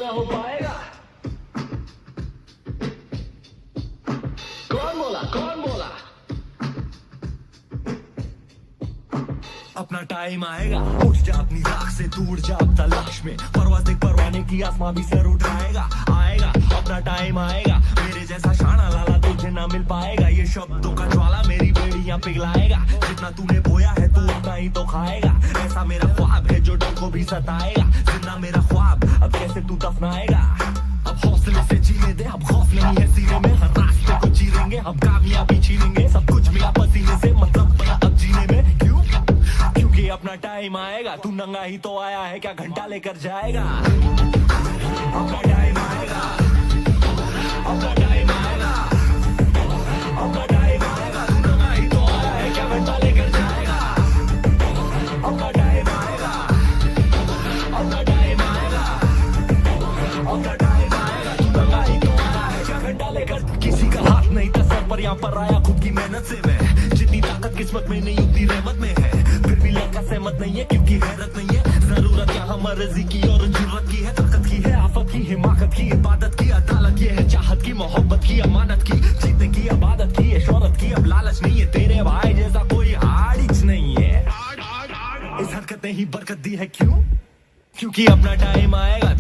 पूरा हो पाएगा? कौन बोला, कौन बोला? अपना टाइम आएगा, उठ जा अपनी राख से, तू उड़ जा अब तलाश में, परवाज़ देख परवाने की, आसमां भी सर उठाएगा। आएगा अपना टाइम आएगा, मेरे जैसा शाना लाला तुझे ना मिल पाएगा। ये शब्दों का ज्वाला मेरी बेड़ियां पिघलाएगा, जितना तूने बोया है तू उतना ही तो खाएगा। ऐसा मेरा ख्वाब है जो डर को भी सताएगा, जिंदा मेरा ख्वाब अब कैसे तू दफनाएगा। अब हौसले से जीने दे, अब खौफ नहीं है सीने में, हर रास्ते को चीरेंगे, हम कामयाबी छीनेंगे, सब कुछ मिला पसीने से, मतलब बना अब जीने में। क्यों? क्योंकि अपना टाइम आएगा, तू नंगा ही तो आया है, क्या घंटा लेकर जाएगा? अपना टाइम आएगा, अपना टाइम आएगा, अपना टाइम आएगा, तू नंगा ही तो आया है, क्या घंटा लेकर जाएगा? अपना टाइम आएगा, अपना टाइम आएगा, अपना टाइम आएगा, तू नंगा ही तो आया है, क्या घंटा लेकर? किसी का हाथ नहीं था सर पर, यहाँ पर आया खुद की मेहनत से मैं, जितनी ताकत किस्मत में नहीं उतनी रहमत में है, फिर भी लड़का सहमत नहीं है क्योंकि हैरत नहीं है। जरूरत यहाँ मर्जी की और जरूरत की है, ताकत की है, आफत की, हिमाकत की, इबादत की, अदालत की है, चाहत की, मोहब्बत की, अमानत की, जीतने की, इबादत की है, शोहरत की, अब लालच नहीं है, तेरे भाई जैसा कोई हारिज नहीं है। इस हरकत ने ही बरकत दी है, क्यों? क्योंकि अपना टाइम आएगा,